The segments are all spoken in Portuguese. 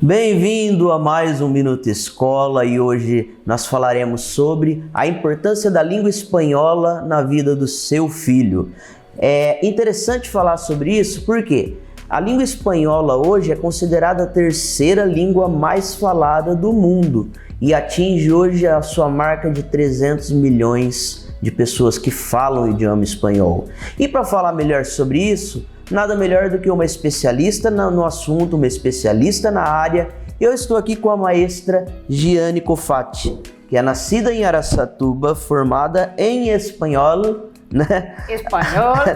Bem-vindo a mais um Minuto Escola e hoje nós falaremos sobre a importância da língua espanhola na vida do seu filho. É interessante falar sobre isso porque a língua espanhola hoje é considerada a terceira língua mais falada do mundo e atinge hoje a sua marca de 300 milhões de pessoas que falam o idioma espanhol. E para falar melhor sobre isso, nada melhor do que uma especialista no assunto, uma especialista na área. Eu estou aqui com a maestra Giane Cofati, que é nascida em Araçatuba, formada em espanhol, né?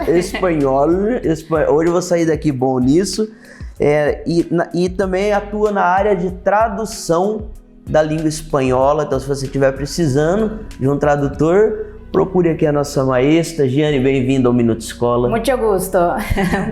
Espanhol. Hoje eu vou sair daqui bom nisso. E também atua na área de tradução da língua espanhola. Então, se você estiver precisando de um tradutor, procure aqui a nossa maestra. Giane, bem-vinda ao Minuto Escola. Muito gosto.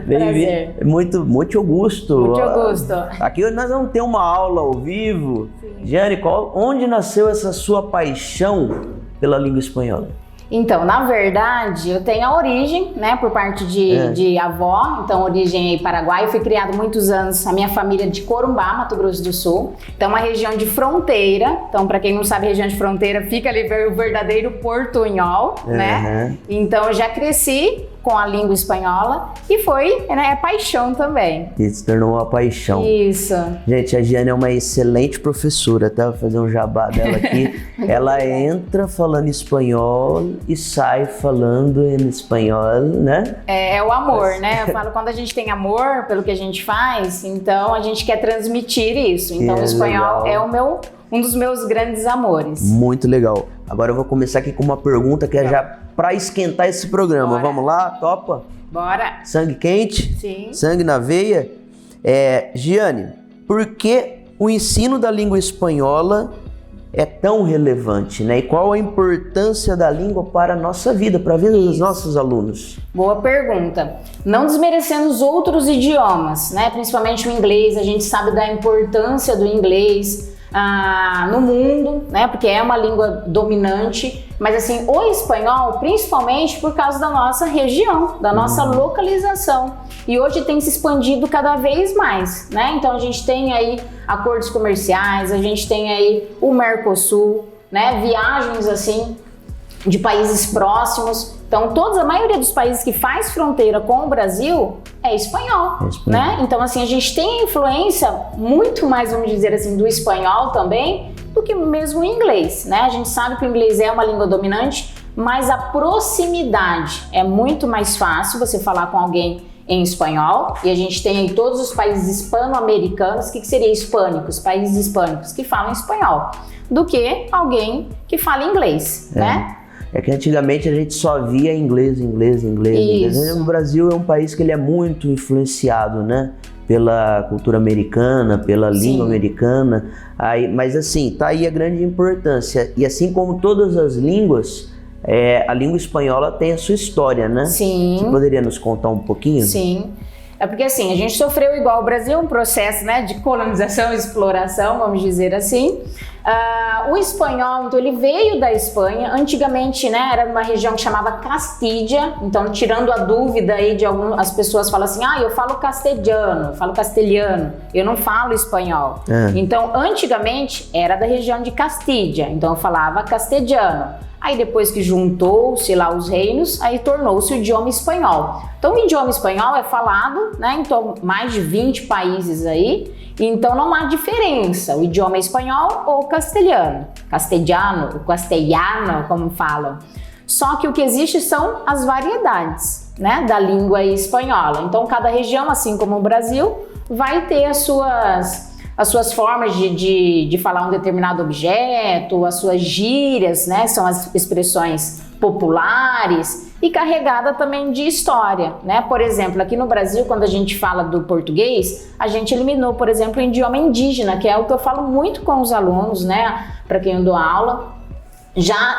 Prazer. Muito gosto. Muito gosto. Aqui nós vamos ter uma aula ao vivo. Sim. Giane, onde nasceu essa sua paixão pela língua espanhola? Então, na verdade, eu tenho a origem, né, por parte de avó, então origem aí Paraguai. Eu fui criada muitos anos, a minha família é de Corumbá, Mato Grosso do Sul. Então, uma região de fronteira. Então, para quem não sabe, região de fronteira fica ali o verdadeiro portunhol, né? Então, eu já cresci com a língua espanhola e foi, né, paixão também. E se tornou uma paixão. Isso. Gente, a Giane é uma excelente professora, tá? Vou fazer um jabá dela aqui. Ela entra falando espanhol e sai falando em espanhol, né? É o amor, né? Eu falo, quando a gente tem amor pelo que a gente faz, então a gente quer transmitir isso. Então o espanhol legal. É um dos meus grandes amores. Muito legal. Agora eu vou começar aqui com uma pergunta que é já para esquentar esse programa. Bora. Vamos lá? Topa? Bora. Sangue quente? Sim. Sangue na veia? Giane, por que o ensino da língua espanhola é tão relevante, né? E qual a importância da língua para a nossa vida, para a vida dos nossos alunos? Boa pergunta. Não desmerecendo os outros idiomas, né? Principalmente o inglês, a gente sabe da importância do inglês no mundo, né? Porque é uma língua dominante, mas assim, o espanhol, principalmente por causa da nossa região, da nossa localização. E hoje tem se expandido cada vez mais, né? Então a gente tem aí acordos comerciais, a gente tem aí o Mercosul, né? Viagens assim de países próximos. Então a maioria dos países que faz fronteira com o Brasil é espanhol, né? Então assim, a gente tem influência muito mais, vamos dizer assim, do espanhol também do que mesmo o inglês, né? A gente sabe que o inglês é uma língua dominante, mas a proximidade é muito mais fácil você falar com alguém em espanhol, e a gente tem aí todos os países hispano-americanos, que seria hispânicos, países hispânicos que falam espanhol, do que alguém que fala inglês, né? É que antigamente a gente só via inglês. O Brasil é um país que ele é muito influenciado, né? Pela cultura americana, pela língua americana. Mas assim, tá aí a grande importância. E assim como todas as línguas, a língua espanhola tem a sua história, né? Sim. Você poderia nos contar um pouquinho? Sim. É porque assim, a gente sofreu igual o Brasil, um processo, né, de colonização e exploração, vamos dizer assim. O espanhol, então, ele veio da Espanha. Antigamente, né, era uma região que chamava Castilla. Então, tirando a dúvida aí de as pessoas falam assim, eu falo castelhano, eu não falo espanhol. Então, antigamente, era da região de Castilla, então eu falava castelhano. Aí depois que juntou-se lá os reinos, aí tornou-se o idioma espanhol. Então o idioma espanhol é falado, né, em mais de 20 países aí, então não há diferença, o idioma é espanhol ou castelhano, como falam. Só que o que existe são as variedades, né, da língua espanhola. Então cada região, assim como o Brasil, vai ter as suas formas de falar um determinado objeto, as suas gírias, né? São as expressões populares e carregada também de história, né? Por exemplo, aqui no Brasil, quando a gente fala do português, a gente eliminou, por exemplo, o idioma indígena, que é o que eu falo muito com os alunos, né? Para quem eu dou aula. Já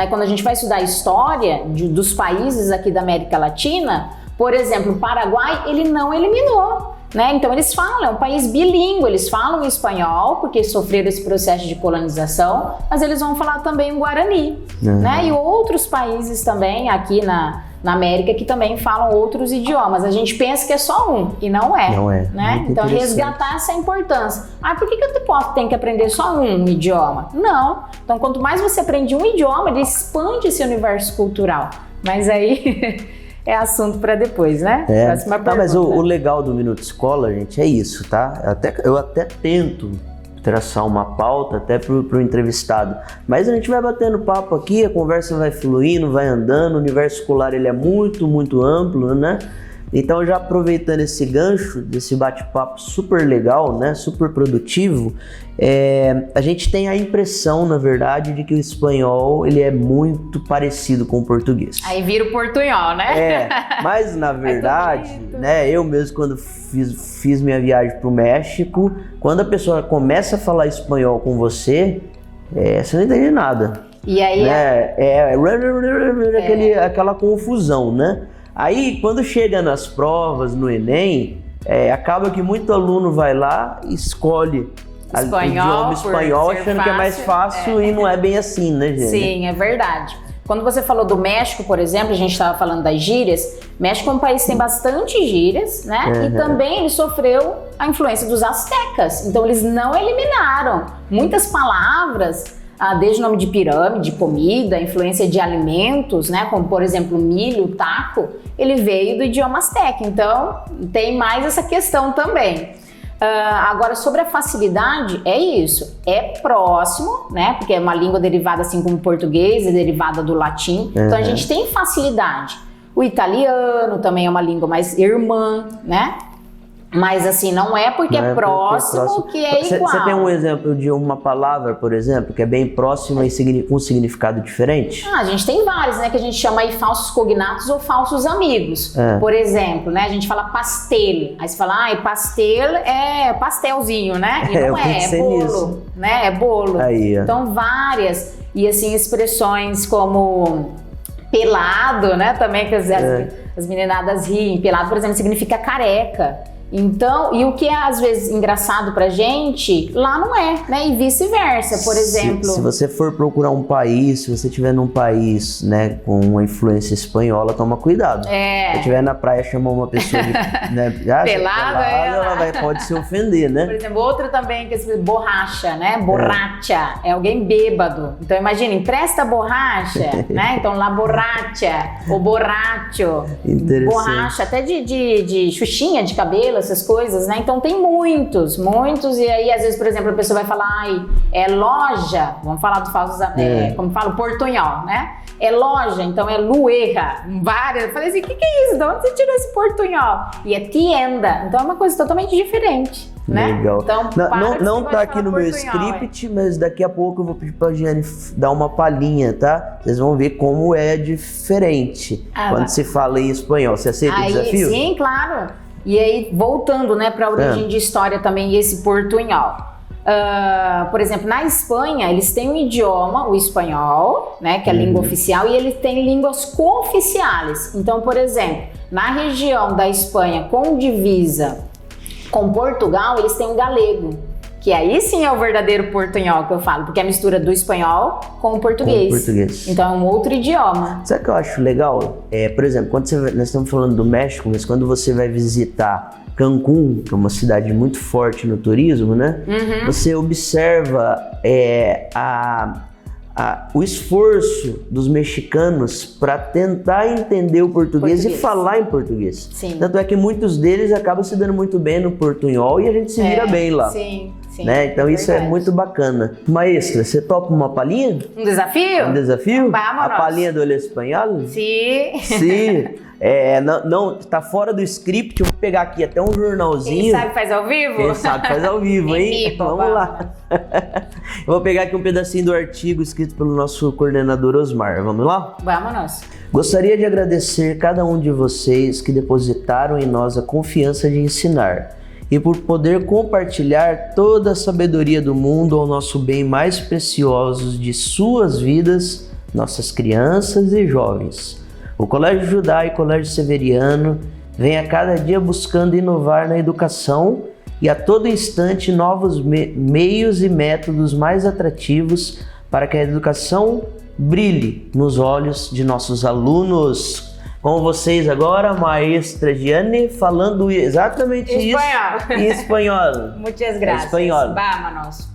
quando a gente vai estudar a história dos países aqui da América Latina, por exemplo, o Paraguai, ele não eliminou. Né? Então eles falam, é um país bilíngue, eles falam espanhol porque sofreram esse processo de colonização, mas eles vão falar também o Guarani, né? E outros países também aqui na América que também falam outros idiomas. A gente pensa que é só um, e não é. Não é. Né? Então, resgatar essa importância. Por que eu tenho que aprender só um idioma? Não. Então, quanto mais você aprende um idioma, ele expande esse universo cultural. Mas aí é assunto para depois, né? Próxima pergunta. Mas o legal do Minuto Escola, gente, é isso, tá? Eu até tento traçar uma pauta até pro entrevistado, mas a gente vai batendo papo aqui, a conversa vai fluindo, vai andando, o universo escolar ele é muito, muito amplo, né? Então, já aproveitando esse gancho desse bate-papo super legal, né, super produtivo, a gente tem a impressão, na verdade, de que o espanhol ele é muito parecido com o português. Aí vira o portunhol, né? Mas na verdade, né, eu mesmo quando fiz minha viagem para o México, quando a pessoa começa a falar espanhol com você, você não entende nada. E aí aquela confusão, né? Aí, quando chega nas provas, no Enem, acaba que muito aluno vai lá e escolhe o idioma espanhol achando que é mais fácil e não é bem assim, né, gente? Sim, é verdade. Quando você falou do México, por exemplo, a gente estava falando das gírias, México é um país que tem bastante gírias, né? E também ele sofreu a influência dos aztecas, então eles não eliminaram muitas palavras, desde o nome de pirâmide, comida, influência de alimentos, né? Como, por exemplo, milho, taco, ele veio do idioma azteca, então tem mais essa questão também. Agora, sobre a facilidade, é isso, é próximo, né? Porque é uma língua derivada, assim como o português, é derivada do latim, então a gente tem facilidade. O italiano também é uma língua mais irmã, né? Mas assim, não é porque é próximo que é igual. Você tem um exemplo de uma palavra, por exemplo, que é bem próxima e com um significado diferente? A gente tem vários, né, que a gente chama aí falsos cognatos ou falsos amigos. Por exemplo, né, a gente fala pastel. Aí você fala, pastel é pastelzinho, né? E não é bolo, né? É bolo. Aí, então, várias. E assim, expressões como pelado, né? Também que as meninadas riem. Pelado, por exemplo, significa careca. Então, e o que é às vezes engraçado pra gente, lá não é, né? E vice-versa, por exemplo. Se você for procurar um país, se você estiver num país, né, com uma influência espanhola, toma cuidado. Se estiver na praia, chamar uma pessoa de pelado, ela pode se ofender, né? Por exemplo, outra também que é borracha, né? Borracha, é alguém bêbado. Então imagina, empresta borracha, né? Então lá borracha, ou borracho, borracha, até de xuxinha de cabelo, essas coisas, né? Então tem muitos, e aí às vezes, por exemplo, a pessoa vai falar, é loja, vamos falar do falso, como fala, portunhol, né? É loja, então é luerra, várias. Eu falei assim, o que é isso? De onde você tirou esse portunhol? E é tienda, então é uma coisa totalmente diferente, né? Legal. Então, não tá aqui no meu script, mas daqui a pouco eu vou pedir pra Giane dar uma palhinha, tá? Vocês vão ver como é diferente quando se fala em espanhol. Você aceita o desafio? Sim, claro. E aí, voltando, né, para a origem de história também, esse portunhol. Por exemplo, na Espanha, eles têm um idioma, o espanhol, né, que é a língua oficial, e eles têm línguas cooficiais. Então, por exemplo, na região da Espanha com divisa com Portugal, eles têm o galego, que aí sim é o verdadeiro portunhol que eu falo, porque é a mistura do espanhol com o português. Então é um outro idioma. Sabe o que eu acho legal? Por exemplo, nós estamos falando do México, mas quando você vai visitar Cancún, que é uma cidade muito forte no turismo, né? Você observa o esforço dos mexicanos para tentar entender o português e falar em português. Sim. Tanto é que muitos deles acabam se dando muito bem no portunhol e a gente se vira bem lá. Sim. Né? Então isso é muito bacana. Maestra, você topa uma palhinha? Um desafio? Um desafio? Vamos. A palhinha do El Espanhol? Sim. Sim. Não, tá fora do script, eu vou pegar aqui até um jornalzinho. Quem sabe faz ao vivo? Quem sabe faz ao vivo, hein? Vamos lá. Eu vou pegar aqui um pedacinho do artigo escrito pelo nosso coordenador Osmar. Vamos lá? Vamos. Gostaria de agradecer cada um de vocês que depositaram em nós a confiança de ensinar e por poder compartilhar toda a sabedoria do mundo ao nosso bem mais precioso de suas vidas, nossas crianças e jovens. O Colégio Judá e Colégio Severiano vem a cada dia buscando inovar na educação e a todo instante novos meios e métodos mais atrativos para que a educação brilhe nos olhos de nossos alunos. Com vocês agora, maestra Gianni, falando exatamente isso em espanhol. Muchas gracias. Espanhol. Vámonos.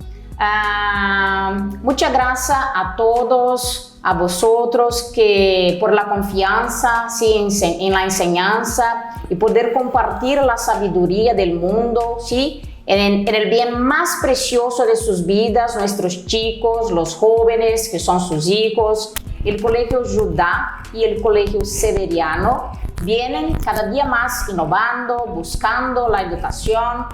Muchas gracias a todos, a vosotros, que por la confianza sí, en la enseñanza y poder compartir la sabiduría del mundo, ¿sí? En el bien más precioso de sus vidas, nuestros chicos, los jóvenes que son sus hijos. El Colegio Judá y el Colegio Severiano vienen cada día más innovando, buscando la educación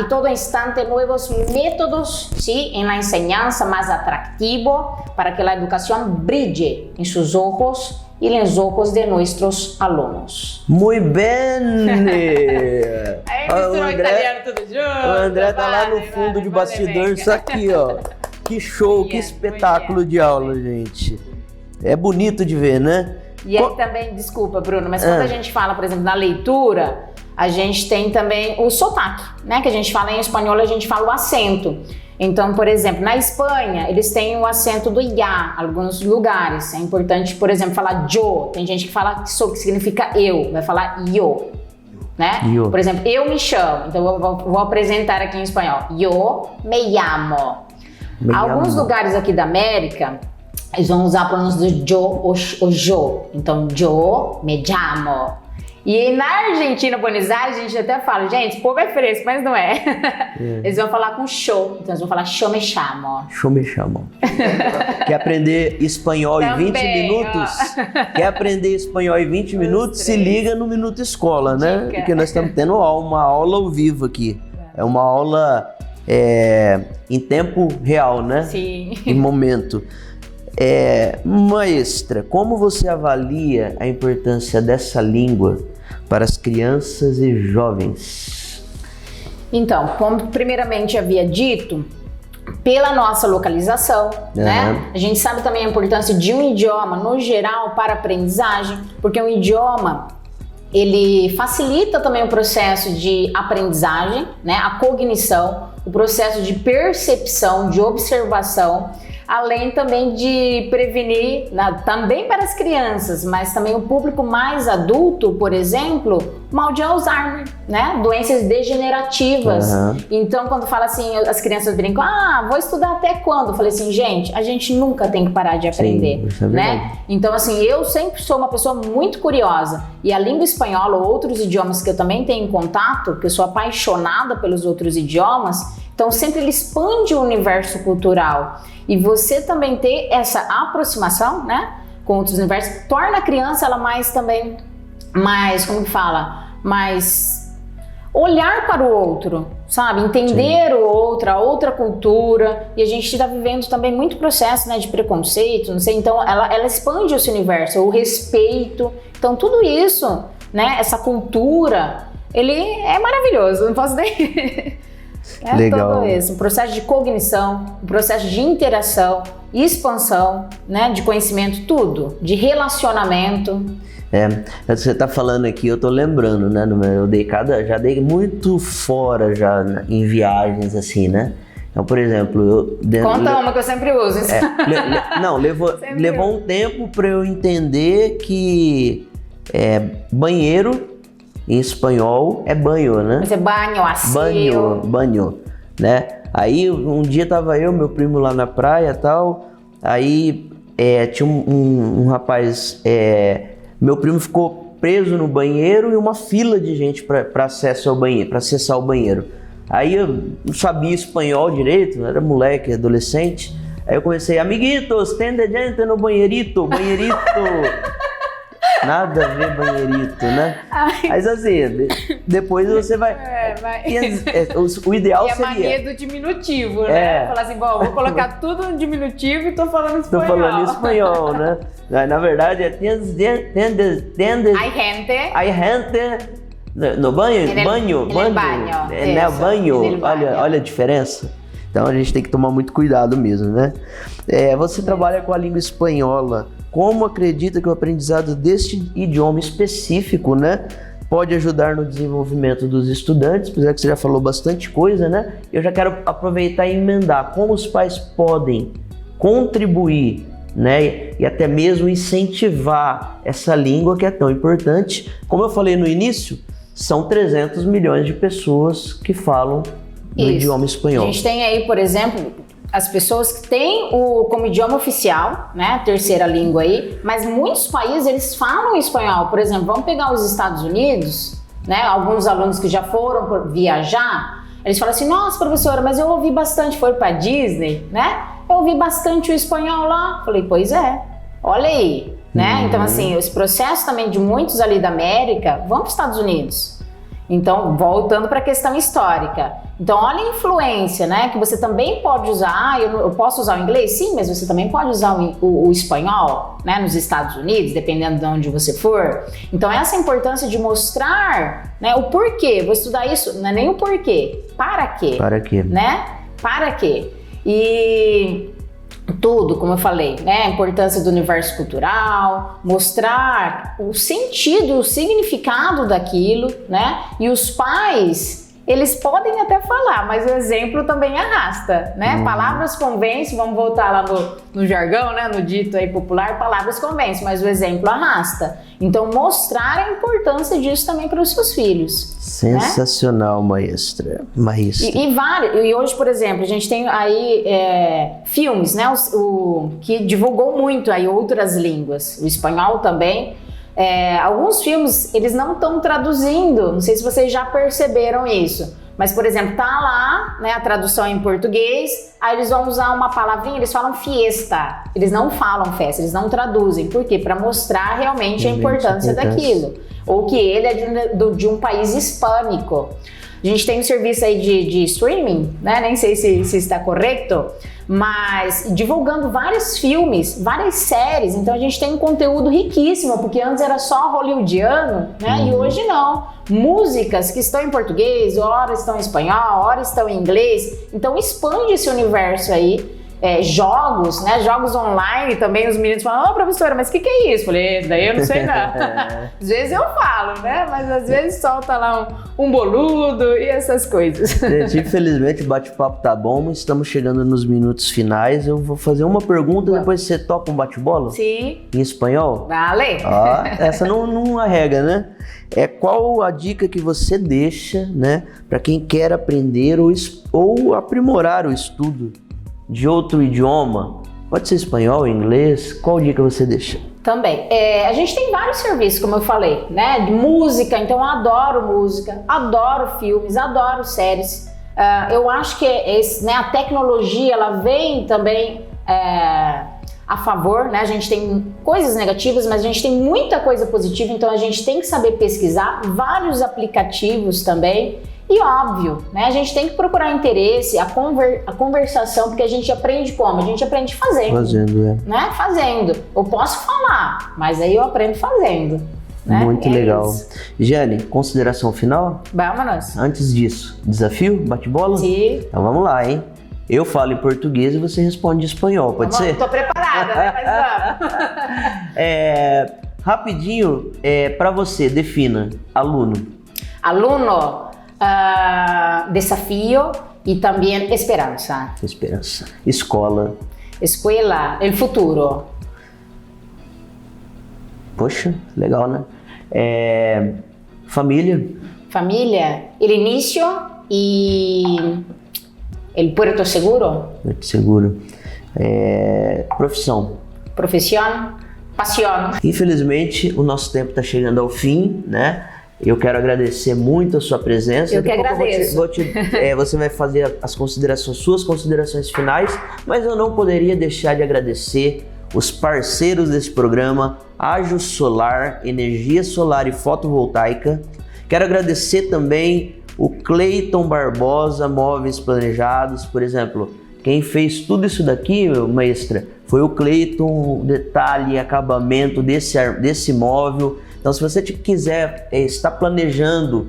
y todo instante nuevos métodos, ¿sí? En la enseñanza más atractivo para que la educación brille en sus ojos y en los ojos de nuestros alumnos. Muy bem! O André tá lá no fundo de bastidor, isso aqui, ó. Que show, que espetáculo de aula, gente. É bonito de ver, né? E aí também, desculpa, Bruno, mas quando a gente fala, por exemplo, na leitura, a gente tem também o sotaque, né? Que a gente fala em espanhol, a gente fala o acento. Então, por exemplo, na Espanha, eles têm o acento do ya, alguns lugares. É importante, por exemplo, falar yo. Tem gente que fala que significa eu, vai falar yo, né? Yo. Por exemplo, eu me chamo, então eu vou apresentar aqui em espanhol. Yo me llamo. Alguns lugares aqui da América, eles vão usar a pronúncia do yo ou yo. Então, yo me llamo. E na Argentina, Buenos Aires, a gente até fala, gente, o povo é fresco, mas não é. Eles vão falar com show, então eles vão falar show me chamo. Show me chamo. Quer aprender espanhol em 20 minutos? Quer aprender espanhol em 20 minutos? Se liga no Minuto Escola, né? Dica. Porque nós estamos tendo uma aula ao vivo aqui. É uma aula em tempo real, né? Sim. Em momento. Maestra, como você avalia a importância dessa língua para as crianças e jovens? Então, como primeiramente havia dito, pela nossa localização, né? A gente sabe também a importância de um idioma no geral para a aprendizagem, porque um idioma ele facilita também o processo de aprendizagem, né? A cognição, o processo de percepção, de observação, além também de prevenir, também para as crianças, mas também o público mais adulto, por exemplo, mal de Alzheimer, né? Doenças degenerativas. Então, quando fala assim, as crianças brincam, vou estudar até quando? Eu falei assim, gente, a gente nunca tem que parar de aprender, né? Então, assim, eu sempre sou uma pessoa muito curiosa e a língua espanhola ou outros idiomas que eu também tenho contato, que eu sou apaixonada pelos outros idiomas, então sempre ele expande o universo cultural. E você também ter essa aproximação, né, com outros universos, torna a criança ela mais também, mais, como que fala, mais olhar para o outro, sabe? Entender o outro, a outra cultura. E a gente está vivendo também muito processo, né, de preconceito, não sei. Então ela expande esse universo, o respeito. Então tudo isso, né, essa cultura, ele é maravilhoso, não posso nem... Legal. Todo isso, um processo de cognição, um processo de interação, expansão, né, de conhecimento, tudo, de relacionamento. Você tá falando aqui, eu tô lembrando, né, já dei muito fora já em viagens assim, né? Então, por exemplo, Conta uma que eu sempre uso. Levou um tempo para eu entender que banheiro em espanhol é banho, né? Mas é banho, asilo. Banho, né? Aí um dia tava eu, meu primo lá na praia e tal, aí tinha um rapaz, meu primo ficou preso no banheiro e uma fila de gente para acesso ao banheiro, para acessar o banheiro. Aí eu não sabia espanhol direito, era moleque, adolescente, aí eu comecei, amiguitos, tem de gente no banheirito. Nada a ver banheirito, né? Mas assim, depois você vai... O ideal seria... E a mania do diminutivo, né? Falar assim, bom, vou colocar tudo no diminutivo e tô falando espanhol. Tô falando espanhol, né? Na verdade, Hay gente... No banho? Banho. Olha a diferença. Então a gente tem que tomar muito cuidado mesmo, né? Você trabalha com a língua espanhola. Como acredita que o aprendizado deste idioma específico, né, pode ajudar no desenvolvimento dos estudantes? Apesar que você já falou bastante coisa, né? Eu já quero aproveitar e emendar como os pais podem contribuir né? E até mesmo incentivar essa língua que é tão importante. Como eu falei no início, são 300 milhões de pessoas que falam no idioma espanhol. A gente tem aí, por exemplo, as pessoas que têm como idioma oficial, né, a terceira língua aí, mas muitos países eles falam espanhol. Por exemplo, vamos pegar os Estados Unidos, né, alguns alunos que já foram viajar, eles falam assim, nossa, professora, mas eu ouvi bastante, foi para Disney, né? Eu ouvi bastante o espanhol lá. Falei, pois é, olha aí, né? Então, assim, esse processo também de muitos ali da América vão para os Estados Unidos. Então, voltando para a questão histórica. Então, olha a influência, né? Que você também pode usar. Eu posso usar o inglês? Sim, mas você também pode usar o espanhol, né? Nos Estados Unidos, dependendo de onde você for. Então, essa importância de mostrar, né, o porquê. Vou estudar isso, não é nem o porquê. Para quê? Para quê? Né? Para quê? E tudo, como eu falei, né? A importância do universo cultural, mostrar o sentido, o significado daquilo, né? E os pais, eles podem até falar, mas o exemplo também arrasta, né? Palavras convencem, vamos voltar lá no jargão, né? No dito aí popular, palavras convencem, mas o exemplo arrasta. Então, mostrar a importância disso também para os seus filhos. Sensacional, né? maestra. E hoje, por exemplo, a gente tem aí filmes, né? Que divulgou muito aí outras línguas, o espanhol também. Alguns filmes, eles não estão traduzindo, não sei se vocês já perceberam isso, mas, por exemplo, tá lá, né, a tradução em português, aí eles vão usar uma palavrinha, eles falam fiesta, eles não falam festa, eles não traduzem, por quê? Para mostrar realmente a importância daquilo, ou que ele é de um país hispânico. A gente tem um serviço aí de streaming, né? Nem sei se está correto, mas divulgando vários filmes, várias séries, então a gente tem um conteúdo riquíssimo, porque antes era só hollywoodiano, né? E hoje não. Músicas que estão em português, ora estão em espanhol, ora estão em inglês, então expande esse universo aí. Jogos, né? Jogos online também, os meninos falam, professora, mas o que é isso? Falei, daí eu não sei não. Às vezes eu falo, né? Mas às vezes solta lá um boludo e essas coisas. Gente, infelizmente o bate-papo tá bom, mas estamos chegando nos minutos finais. Eu vou fazer uma pergunta, depois você topa um bate-bola? Sim. Em espanhol? Vale. Essa não arrega, né? Qual a dica que você deixa, né? Para quem quer aprender ou aprimorar o estudo de outro idioma, pode ser espanhol, inglês, qual dica você deixa? Também, a gente tem vários serviços, como eu falei, né, de música, então eu adoro música, adoro filmes, adoro séries, eu acho que né, a tecnologia, ela vem também a favor, né, a gente tem coisas negativas, mas a gente tem muita coisa positiva, então a gente tem que saber pesquisar, vários aplicativos também. E óbvio, né, a gente tem que procurar interesse, a conversação, porque a gente aprende como? A gente aprende fazendo. Fazendo, né? Fazendo. Eu posso falar, mas aí eu aprendo fazendo. Né? Muito legal. Jane, consideração final? Vamos. Antes disso, desafio? Bate-bola? Sim. Então vamos lá, hein? Eu falo em português e você responde em espanhol, pode ser? Tô preparada, né? Mas vamos. Rapidinho, para você, defina aluno. Aluno. Desafio e também esperança. Esperança. Escola. Escuela, el futuro. Poxa, legal, né? Família. Família, el inicio y el puerto seguro. Puerto seguro. Profissão. Profissão, paixão. Infelizmente, o nosso tempo está chegando ao fim, né? Eu quero agradecer muito a sua presença. Eu que agradeço. Você vai fazer suas considerações finais, mas eu não poderia deixar de agradecer os parceiros desse programa, Ágil Solar, Energia Solar e Fotovoltaica. Quero agradecer também o Cleiton Barbosa, Móveis Planejados, por exemplo. Quem fez tudo isso daqui, maestra, foi o Cleiton, detalhe, acabamento desse móvel. Então, se você quiser estar planejando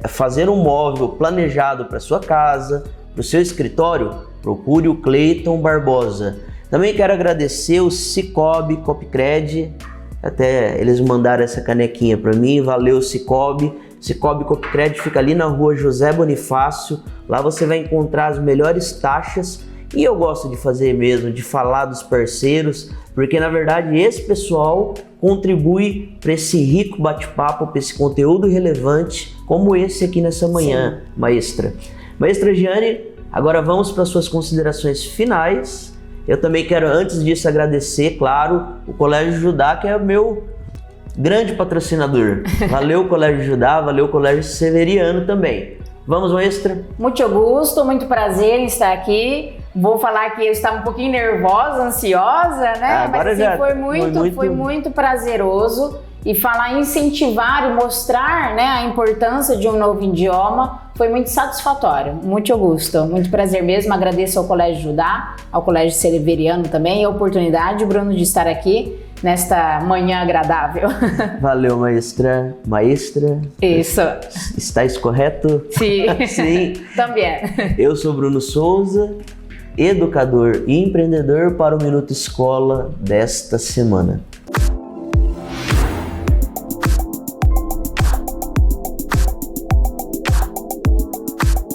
fazer um móvel planejado para sua casa, para o seu escritório, procure o Cleiton Barbosa. Também quero agradecer o Cicobi Copcred, até eles mandaram essa canequinha para mim, valeu Cicobi. Cicobi Copcred fica ali na rua José Bonifácio, lá você vai encontrar as melhores taxas E eu gosto de fazer mesmo, de falar dos parceiros, porque na verdade esse pessoal contribui para esse rico bate-papo, para esse conteúdo relevante, como esse aqui nessa manhã, sim, maestra. Maestra Giane, agora vamos para suas considerações finais. Eu também quero, antes disso, agradecer, claro, o Colégio Judá, que é o meu grande patrocinador. Valeu, Colégio Judá, valeu, Colégio Severiano também. Vamos, maestra? Muito gosto, muito prazer em estar aqui. Vou falar que eu estava um pouquinho nervosa, ansiosa, né? Agora mas assim, foi muito prazeroso. E falar, incentivar e mostrar, né, a importância de um novo idioma foi muito satisfatório. Muito gosto, muito prazer mesmo. Agradeço ao Colégio Judá, ao Colégio Severiano também, a oportunidade, Bruno, de estar aqui nesta manhã agradável. Valeu, maestra. Maestra? Isso. Está isso correto? Sim. Sim. Também. Eu sou Bruno Souza, educador e empreendedor para o Minuto Escola desta semana.